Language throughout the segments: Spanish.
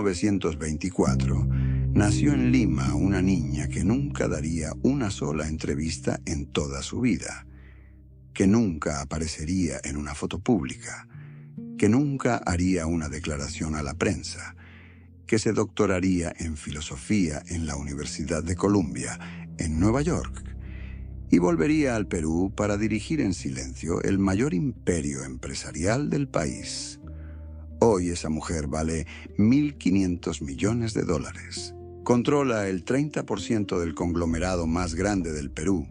1924, nació en Lima una niña que nunca daría una sola entrevista en toda su vida, que nunca aparecería en una foto pública, que nunca haría una declaración a la prensa, que se doctoraría en filosofía en la Universidad de Columbia, en Nueva York, y volvería al Perú para dirigir en silencio el mayor imperio empresarial del país. Hoy esa mujer vale $1.500 millones. Controla el 30% del conglomerado más grande del Perú: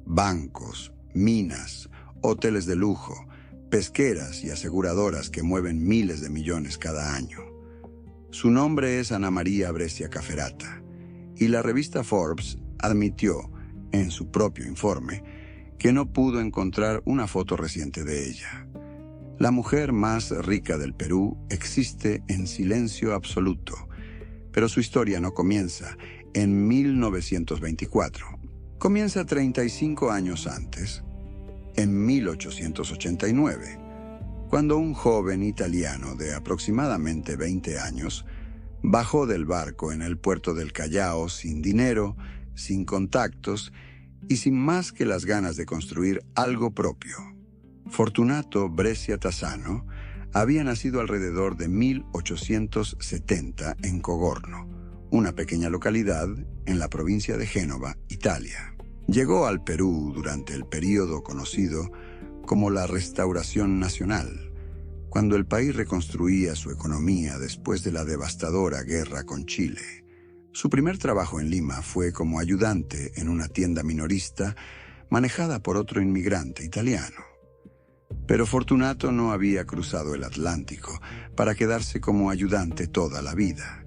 bancos, minas, hoteles de lujo, pesqueras y aseguradoras que mueven miles de millones cada año. Su nombre es Ana María Brescia Cafferata, y la revista Forbes admitió, en su propio informe, que no pudo encontrar una foto reciente de ella. La mujer más rica del Perú existe en silencio absoluto, pero su historia no comienza en 1924. Comienza 35 años antes, en 1889, cuando un joven italiano de aproximadamente 20 años bajó del barco en el puerto del Callao sin dinero, sin contactos y sin más que las ganas de construir algo propio. Fortunato Brescia Tassano había nacido alrededor de 1870 en Cogorno, una pequeña localidad en la provincia de Génova, Italia. Llegó al Perú durante el período conocido como la Restauración Nacional, cuando el país reconstruía su economía después de la devastadora guerra con Chile. Su primer trabajo en Lima fue como ayudante en una tienda minorista manejada por otro inmigrante italiano. Pero Fortunato no había cruzado el Atlántico para quedarse como ayudante toda la vida.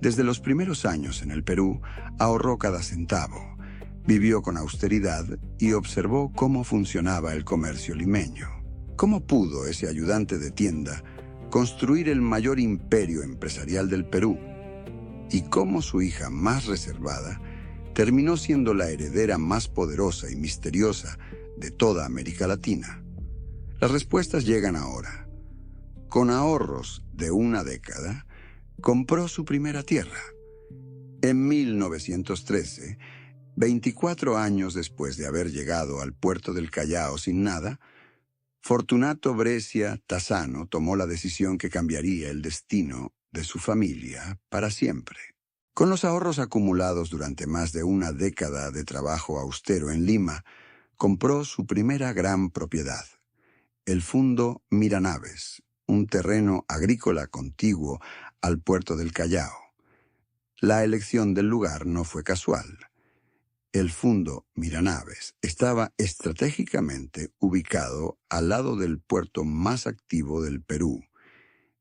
Desde los primeros años en el Perú, ahorró cada centavo, vivió con austeridad y observó cómo funcionaba el comercio limeño. ¿Cómo pudo ese ayudante de tienda construir el mayor imperio empresarial del Perú? Y cómo su hija más reservada terminó siendo la heredera más poderosa y misteriosa de toda América Latina. Las respuestas llegan ahora. Con ahorros de una década, compró su primera tierra. En 1913, 24 años después de haber llegado al puerto del Callao sin nada, Fortunato Brescia Tassano tomó la decisión que cambiaría el destino de su familia para siempre. Con los ahorros acumulados durante más de una década de trabajo austero en Lima, compró su primera gran propiedad, el Fundo Miranaves, un terreno agrícola contiguo al puerto del Callao. La elección del lugar no fue casual. El Fundo Miranaves estaba estratégicamente ubicado al lado del puerto más activo del Perú.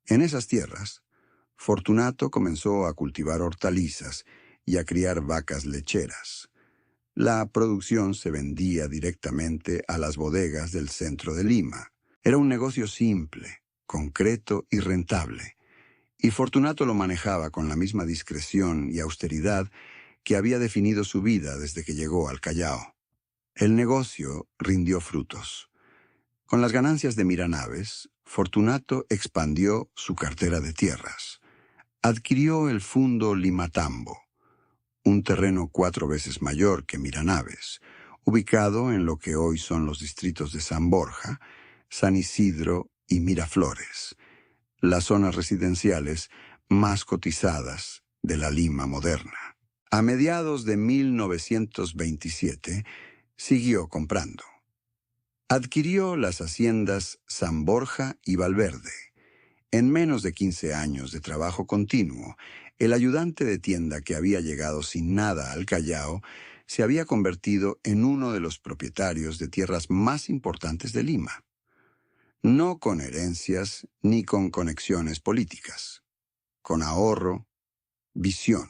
En esas tierras, Fortunato comenzó a cultivar hortalizas y a criar vacas lecheras. La producción se vendía directamente a las bodegas del centro de Lima. Era un negocio simple, concreto y rentable, y Fortunato lo manejaba con la misma discreción y austeridad que había definido su vida desde que llegó al Callao. El negocio rindió frutos. Con las ganancias de Miranaves, Fortunato expandió su cartera de tierras. Adquirió el Fundo Limatambo, un terreno 4 veces mayor que Miranaves, ubicado en lo que hoy son los distritos de San Borja, San Isidro y Miraflores, las zonas residenciales más cotizadas de la Lima moderna. A mediados de 1927, siguió comprando. Adquirió las haciendas San Borja y Valverde. En menos de 15 años de trabajo continuo, el ayudante de tienda que había llegado sin nada al Callao se había convertido en uno de los propietarios de tierras más importantes de Lima. No con herencias ni con conexiones políticas, con ahorro, visión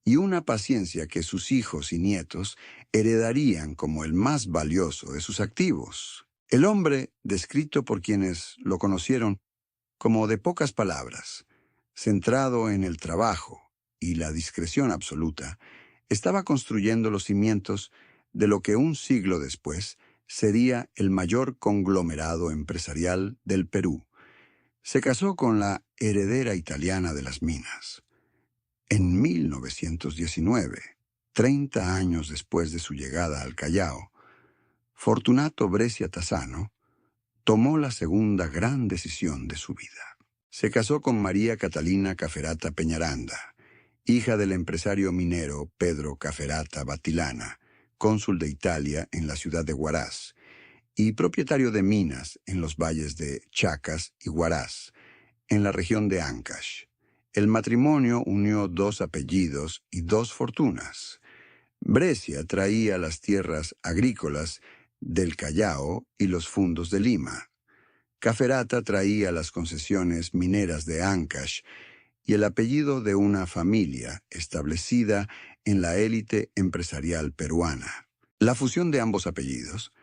y una paciencia que sus hijos y nietos heredarían como el más valioso de sus activos. El hombre, descrito por quienes lo conocieron como de pocas palabras, centrado en el trabajo y la discreción absoluta, estaba construyendo los cimientos de lo que un siglo después sería el mayor conglomerado empresarial del Perú. Se casó con la heredera italiana de las minas. En 1919, 30 años después de su llegada al Callao, Fortunato Brescia Tassano tomó la segunda gran decisión de su vida. Se casó con María Catalina Caferata Peñaranda, hija del empresario minero Pedro Caferata Battilana, cónsul de Italia en la ciudad de Huaraz, y propietario de minas en los valles de Chacas y Huaraz, en la región de Ancash. El matrimonio unió 2 apellidos y 2 fortunas. Brescia traía las tierras agrícolas del Callao y los fundos de Lima. Caferata traía las concesiones mineras de Ancash y el apellido de una familia establecida en la élite empresarial peruana. La fusión de ambos apellidos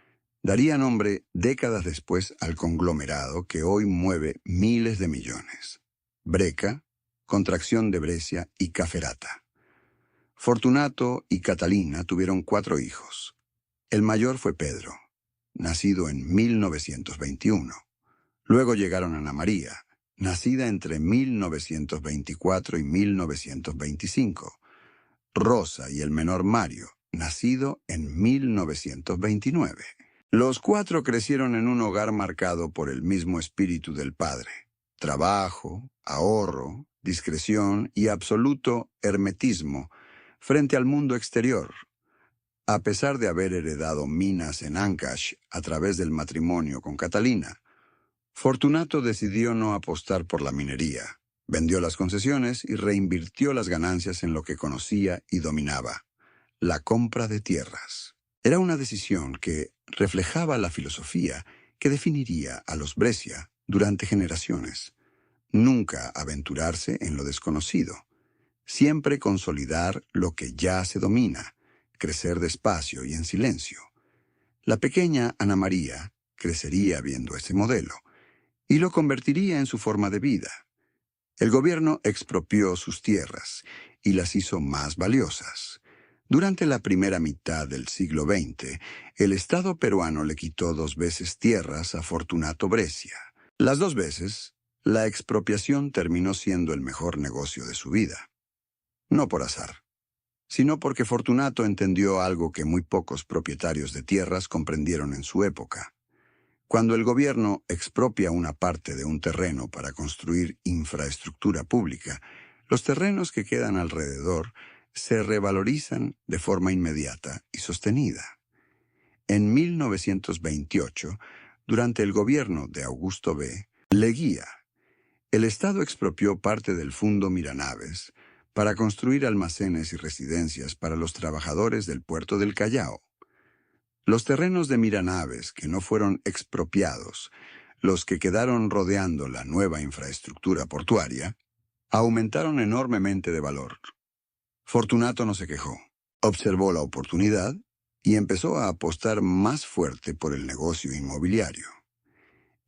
daría nombre décadas después al conglomerado que hoy mueve miles de millones. Breca, contracción de Brescia y Caferata. Fortunato y Catalina tuvieron 4 hijos. El mayor fue Pedro, nacido en 1921. Luego llegaron Ana María, nacida entre 1924 y 1925. Rosa y el menor Mario, nacido en 1929. Los 4 crecieron en un hogar marcado por el mismo espíritu del padre: trabajo, ahorro, discreción y absoluto hermetismo frente al mundo exterior. A pesar de haber heredado minas en Ancash a través del matrimonio con Catalina, Fortunato decidió no apostar por la minería. Vendió las concesiones y reinvirtió las ganancias en lo que conocía y dominaba: la compra de tierras. Era una decisión que reflejaba la filosofía que definiría a los Brescia durante generaciones. Nunca aventurarse en lo desconocido. Siempre consolidar lo que ya se domina, crecer despacio y en silencio. La pequeña Ana María crecería viendo ese modelo y lo convertiría en su forma de vida. El gobierno expropió sus tierras y las hizo más valiosas. Durante la primera mitad del siglo XX, el Estado peruano le quitó 2 veces tierras a Fortunato Brescia. Las 2 veces, la expropiación terminó siendo el mejor negocio de su vida. No por azar, sino porque Fortunato entendió algo que muy pocos propietarios de tierras comprendieron en su época. Cuando el gobierno expropia una parte de un terreno para construir infraestructura pública, los terrenos que quedan alrededor se revalorizan de forma inmediata y sostenida. En 1928, durante el gobierno de Augusto B. Leguía, el Estado expropió parte del Fundo Miranaves para construir almacenes y residencias para los trabajadores del puerto del Callao. Los terrenos de Miranaves que no fueron expropiados, los que quedaron rodeando la nueva infraestructura portuaria, aumentaron enormemente de valor. Fortunato no se quejó, observó la oportunidad y empezó a apostar más fuerte por el negocio inmobiliario.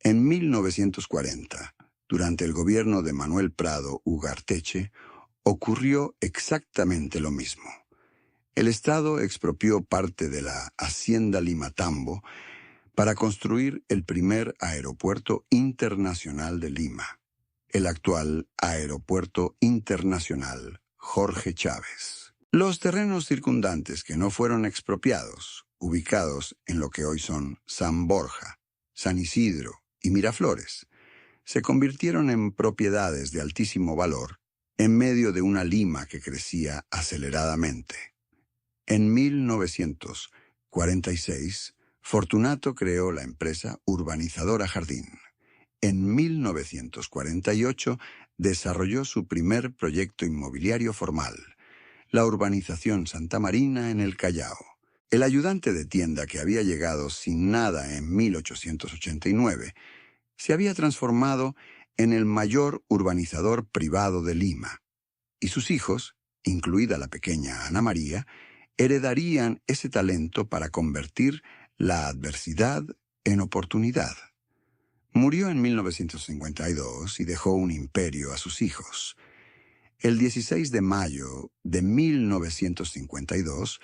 En 1940, durante el gobierno de Manuel Prado Ugarteche, ocurrió exactamente lo mismo. El Estado expropió parte de la Hacienda Limatambo para construir el primer aeropuerto internacional de Lima, el actual Aeropuerto Internacional Jorge Chávez. Los terrenos circundantes que no fueron expropiados, ubicados en lo que hoy son San Borja, San Isidro y Miraflores, se convirtieron en propiedades de altísimo valor en medio de una Lima que crecía aceleradamente. En 1946, Fortunato creó la empresa Urbanizadora Jardín. En 1948 desarrolló su primer proyecto inmobiliario formal, la urbanización Santa Marina en el Callao. El ayudante de tienda que había llegado sin nada en 1889 se había transformado en el mayor urbanizador privado de Lima, y sus hijos, incluida la pequeña Ana María, heredarían ese talento para convertir la adversidad en oportunidad. Murió en 1952 y dejó un imperio a sus hijos. El 16 de mayo de 1952,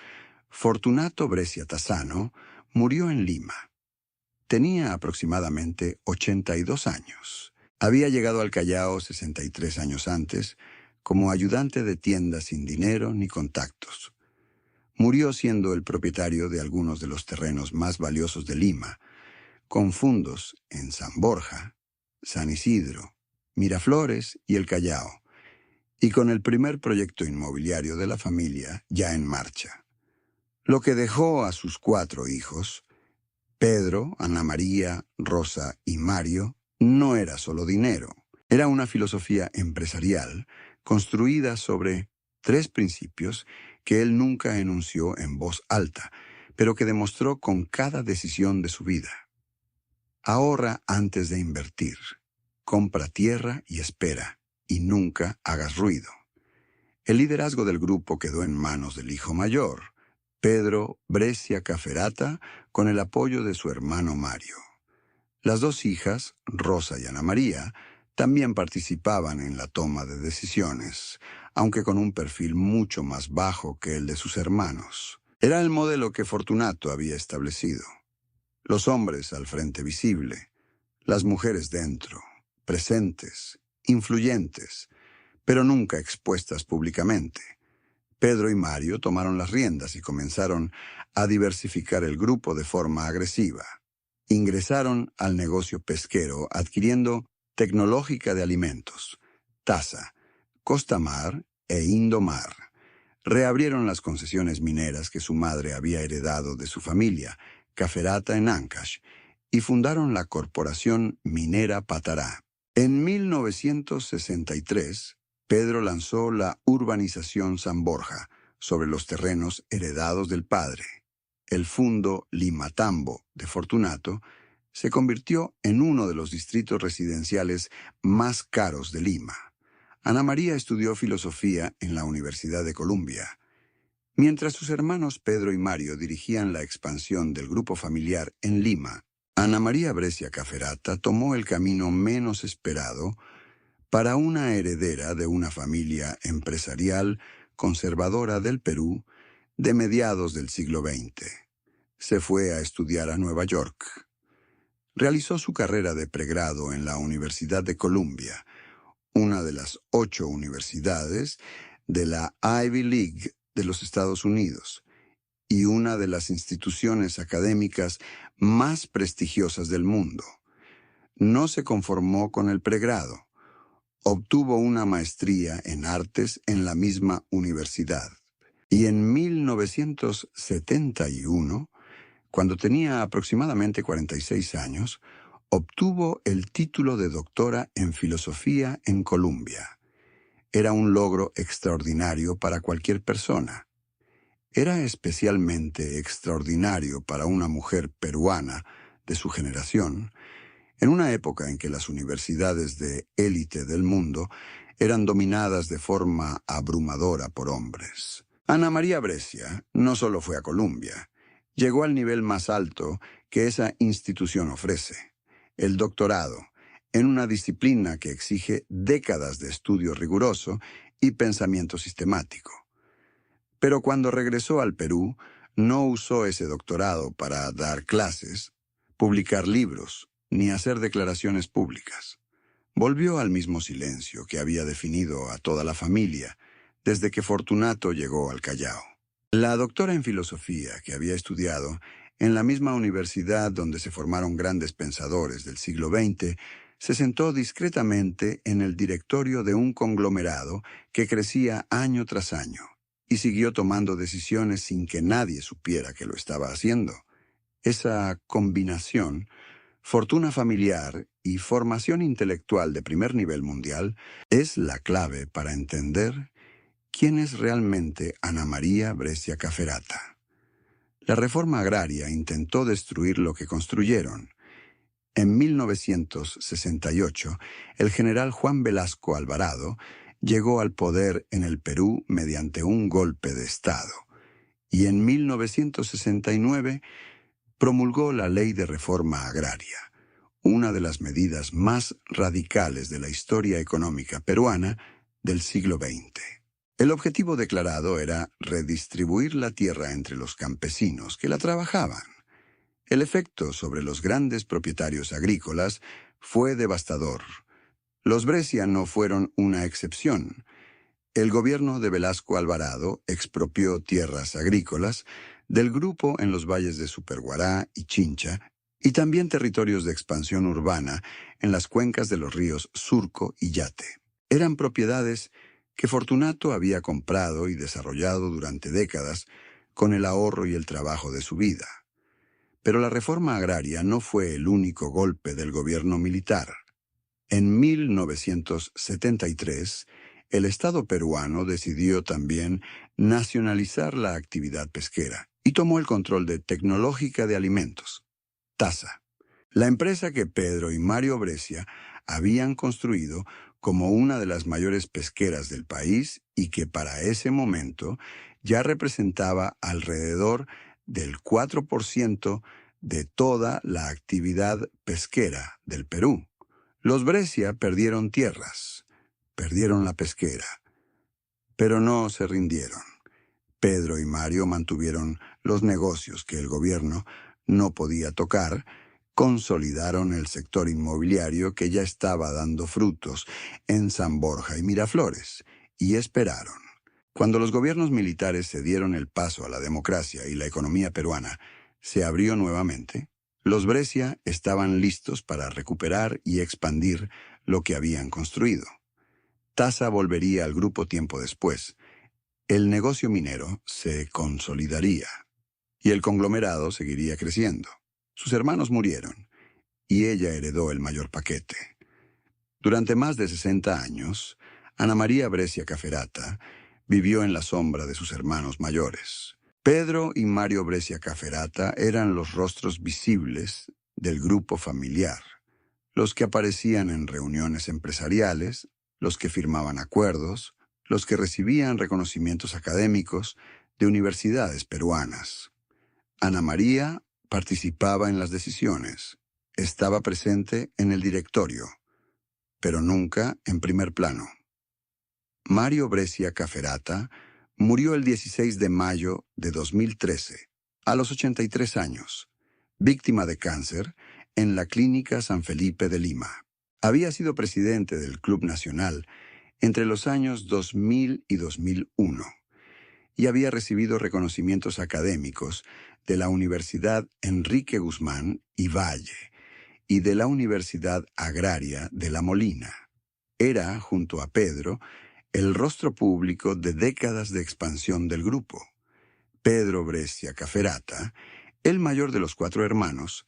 Fortunato Brescia Tassano murió en Lima. Tenía aproximadamente 82 años. Había llegado al Callao 63 años antes, como ayudante de tienda sin dinero ni contactos. Murió siendo el propietario de algunos de los terrenos más valiosos de Lima, con fundos en San Borja, San Isidro, Miraflores y el Callao, y con el primer proyecto inmobiliario de la familia ya en marcha. Lo que dejó a sus 4 hijos, Pedro, Ana María, Rosa y Mario, no era solo dinero. Era una filosofía empresarial construida sobre 3 principios que él nunca enunció en voz alta, pero que demostró con cada decisión de su vida. Ahorra antes de invertir. Compra tierra y espera, y nunca hagas ruido. El liderazgo del grupo quedó en manos del hijo mayor, Pedro Brescia Cafferata, con el apoyo de su hermano Mario. Las 2 hijas, Rosa y Ana María, también participaban en la toma de decisiones, aunque con un perfil mucho más bajo que el de sus hermanos. Era el modelo que Fortunato había establecido. Los hombres al frente visible, las mujeres dentro, presentes, influyentes, pero nunca expuestas públicamente. Pedro y Mario tomaron las riendas y comenzaron a diversificar el grupo de forma agresiva. Ingresaron al negocio pesquero adquiriendo Tecnológica de Alimentos, Tasa, Costamar e Indomar. Reabrieron las concesiones mineras que su madre había heredado de su familia, Cafferata en Ancash, y fundaron la Corporación Minera Patará. En 1963, Pedro lanzó la urbanización San Borja sobre los terrenos heredados del padre. El fundo Limatambo de Fortunato se convirtió en uno de los distritos residenciales más caros de Lima. Ana María estudió filosofía en la Universidad de Columbia. Mientras sus hermanos Pedro y Mario dirigían la expansión del grupo familiar en Lima, Ana María Brescia Cafferata tomó el camino menos esperado para una heredera de una familia empresarial conservadora del Perú de mediados del siglo XX. Se fue a estudiar a Nueva York. Realizó su carrera de pregrado en la Universidad de Columbia, una de las 8 universidades de la Ivy League de los Estados Unidos y una de las instituciones académicas más prestigiosas del mundo. No se conformó con el pregrado. Obtuvo una maestría en artes en la misma universidad. Y en 1971, cuando tenía aproximadamente 46 años, obtuvo el título de doctora en filosofía en Columbia. Era un logro extraordinario para cualquier persona. Era especialmente extraordinario para una mujer peruana de su generación, en una época en que las universidades de élite del mundo eran dominadas de forma abrumadora por hombres. Ana María Brescia no solo fue a Columbia, llegó al nivel más alto que esa institución ofrece, el doctorado, en una disciplina que exige décadas de estudio riguroso y pensamiento sistemático. Pero cuando regresó al Perú, no usó ese doctorado para dar clases, publicar libros, ni hacer declaraciones públicas. Volvió al mismo silencio que había definido a toda la familia desde que Fortunato llegó al Callao. La doctora en filosofía que había estudiado en la misma universidad donde se formaron grandes pensadores del siglo XX, se sentó discretamente en el directorio de un conglomerado que crecía año tras año y siguió tomando decisiones sin que nadie supiera que lo estaba haciendo. Esa combinación, fortuna familiar y formación intelectual de primer nivel mundial, es la clave para entender quién es realmente Ana María Brescia Cafferata. La reforma agraria intentó destruir lo que construyeron. En 1968, el general Juan Velasco Alvarado llegó al poder en el Perú mediante un golpe de Estado, y en 1969 promulgó la Ley de Reforma Agraria, una de las medidas más radicales de la historia económica peruana del siglo XX. El objetivo declarado era redistribuir la tierra entre los campesinos que la trabajaban. El efecto sobre los grandes propietarios agrícolas fue devastador. Los Brescia no fueron una excepción. El gobierno de Velasco Alvarado expropió tierras agrícolas del grupo en los valles de Superguará y Chincha, y también territorios de expansión urbana en las cuencas de los ríos Surco y Yate. Eran propiedades que Fortunato había comprado y desarrollado durante décadas con el ahorro y el trabajo de su vida. Pero la reforma agraria no fue el único golpe del gobierno militar. En 1973, el Estado peruano decidió también nacionalizar la actividad pesquera y tomó el control de Tecnológica de Alimentos, TASA, la empresa que Pedro y Mario Brescia habían construido como una de las mayores pesqueras del país y que para ese momento ya representaba alrededor del 4% de toda la actividad pesquera del Perú. Los Brescia perdieron tierras, perdieron la pesquera, pero no se rindieron. Pedro y Mario mantuvieron los negocios que el gobierno no podía tocar, consolidaron el sector inmobiliario que ya estaba dando frutos en San Borja y Miraflores, y esperaron. Cuando los gobiernos militares cedieron el paso a la democracia y la economía peruana se abrió nuevamente, los Brescia estaban listos para recuperar y expandir lo que habían construido. TASA volvería al grupo tiempo después. El negocio minero se consolidaría y el conglomerado seguiría creciendo. Sus hermanos murieron y ella heredó el mayor paquete. Durante más de 60 años, Ana María Brescia Cafferata vivió en la sombra de sus hermanos mayores. Pedro y Mario Brescia Cafferata eran los rostros visibles del grupo familiar, los que aparecían en reuniones empresariales, los que firmaban acuerdos, los que recibían reconocimientos académicos de universidades peruanas. Ana María participaba en las decisiones, estaba presente en el directorio, pero nunca en primer plano. Mario Brescia Cafferata murió el 16 de mayo de 2013, a los 83 años, víctima de cáncer en la Clínica San Felipe de Lima. Había sido presidente del Club Nacional entre los años 2000 y 2001 y había recibido reconocimientos académicos de la Universidad Enrique Guzmán y Valle y de la Universidad Agraria de La Molina. Era, junto a Pedro, el rostro público de décadas de expansión del grupo. Pedro Brescia Cafferata, el mayor de los 4 hermanos,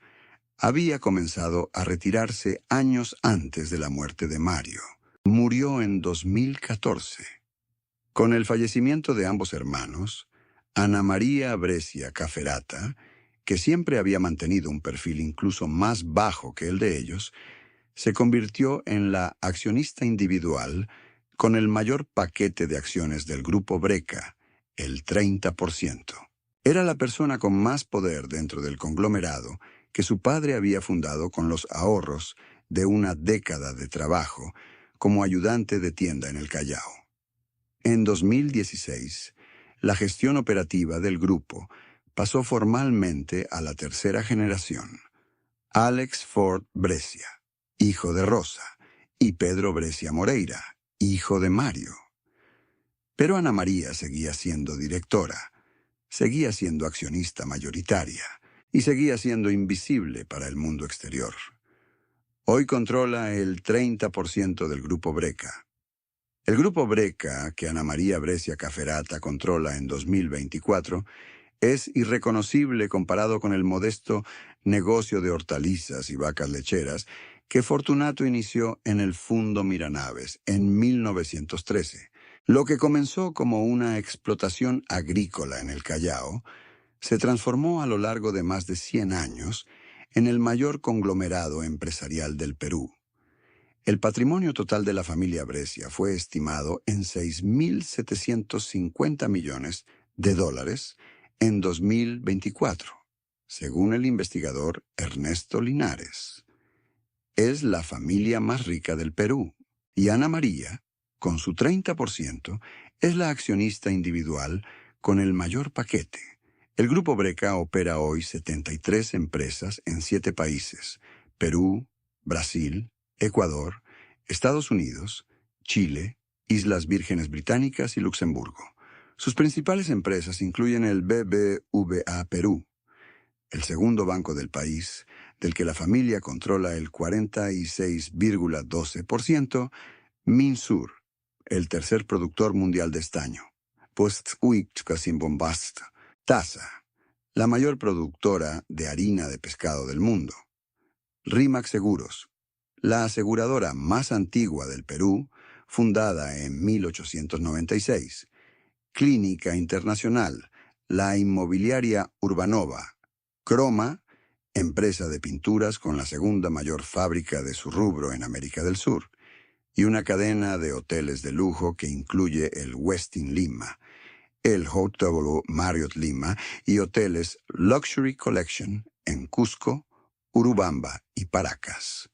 había comenzado a retirarse años antes de la muerte de Mario. Murió en 2014. Con el fallecimiento de ambos hermanos, Ana María Brescia Cafferata, que siempre había mantenido un perfil incluso más bajo que el de ellos, se convirtió en la accionista individual con el mayor paquete de acciones del Grupo Brecca, el 30%. Era la persona con más poder dentro del conglomerado que su padre había fundado con los ahorros de una década de trabajo como ayudante de tienda en el Callao. En 2016, la gestión operativa del grupo pasó formalmente a la tercera generación. Alex Ford Brescia, hijo de Rosa, y Pedro Brescia Moreira, hijo de Mario. Pero Ana María seguía siendo directora, seguía siendo accionista mayoritaria y seguía siendo invisible para el mundo exterior. Hoy controla el 30% del Grupo Brecca. El Grupo Brecca, que Ana María Brescia Cafferata controla en 2024, es irreconocible comparado con el modesto negocio de hortalizas y vacas lecheras que Fortunato inició en el Fundo Miranaves en 1913. Lo que comenzó como una explotación agrícola en el Callao se transformó a lo largo de más de 100 años en el mayor conglomerado empresarial del Perú. El patrimonio total de la familia Brescia fue estimado en $6.750 millones en 2024, según el investigador Ernesto Linares. Es la familia más rica del Perú, y Ana María, con su 30%, es la accionista individual con el mayor paquete. El Grupo Brecca opera hoy 73 empresas en 7 países: Perú, Brasil, Ecuador, Estados Unidos, Chile, Islas Vírgenes Británicas y Luxemburgo. Sus principales empresas incluyen el BBVA Perú, el segundo banco del país, del que la familia controla el 46,12%, Minsur, el tercer productor mundial de estaño, Postwitkasimbombast, Tasa, la mayor productora de harina de pescado del mundo, Rimac Seguros, la aseguradora más antigua del Perú, fundada en 1896, Clínica Internacional, la inmobiliaria Urbanova, Croma, empresa de pinturas con la segunda mayor fábrica de su rubro en América del Sur, y una cadena de hoteles de lujo que incluye el Westin Lima, el Hotel Marriott Lima y hoteles Luxury Collection en Cusco, Urubamba y Paracas.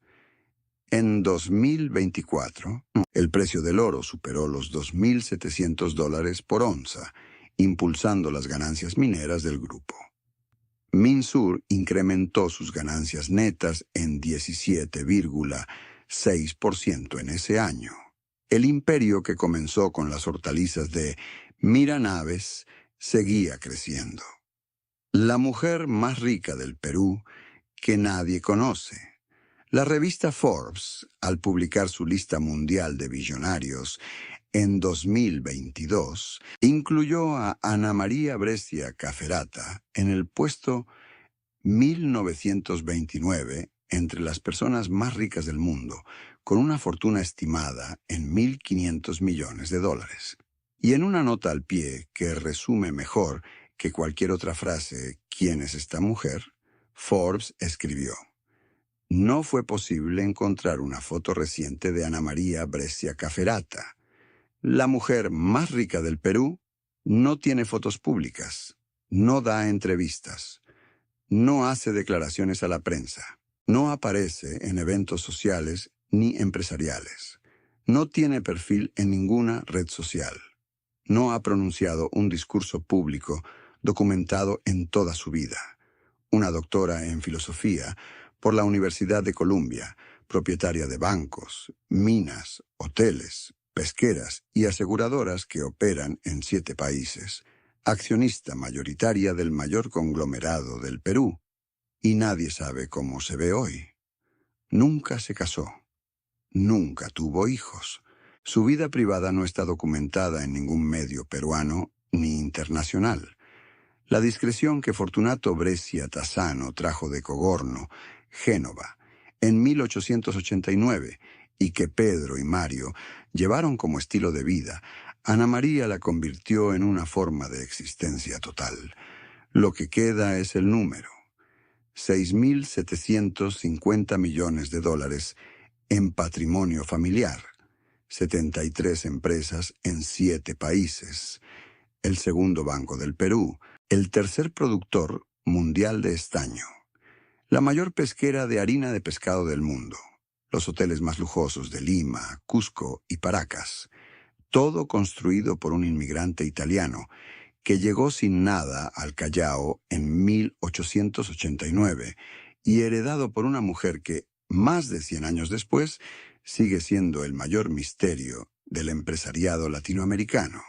En 2024, el precio del oro superó los $2.700 por onza, impulsando las ganancias mineras del grupo. Minsur incrementó sus ganancias netas en 17,6% en ese año. El imperio que comenzó con las hortalizas de Miranaves seguía creciendo. La mujer más rica del Perú que nadie conoce. La revista Forbes, al publicar su lista mundial de billonarios en 2022, incluyó a Ana María Brescia Caferata en el puesto 1929 entre las personas más ricas del mundo, con una fortuna estimada en $1.500 millones. Y en una nota al pie que resume mejor que cualquier otra frase ¿quién es esta mujer?, Forbes escribió: no fue posible encontrar una foto reciente de Ana María Brescia Caferata. La mujer más rica del Perú no tiene fotos públicas, no da entrevistas, no hace declaraciones a la prensa, no aparece en eventos sociales ni empresariales, no tiene perfil en ninguna red social, no ha pronunciado un discurso público documentado en toda su vida. Una doctora en filosofía por la Universidad de Columbia, propietaria de bancos, minas, hoteles, pesqueras y aseguradoras que operan en 7 países, accionista mayoritaria del mayor conglomerado del Perú, y nadie sabe cómo se ve hoy. Nunca se casó, nunca tuvo hijos. Su vida privada no está documentada en ningún medio peruano ni internacional. La discreción que Fortunato Brescia Tassano trajo de Cogorno, Génova, en 1889, y que Pedro y Mario llevaron como estilo de vida, Ana María la convirtió en una forma de existencia total. Lo que queda es el número: $6.750 millones en patrimonio familiar, 73 empresas en 7 países, el segundo banco del Perú, el tercer productor mundial de estaño, la mayor pesquera de harina de pescado del mundo, los hoteles más lujosos de Lima, Cusco y Paracas, todo construido por un inmigrante italiano que llegó sin nada al Callao en 1889 y heredado por una mujer que, más de 100 años después, sigue siendo el mayor misterio del empresariado latinoamericano.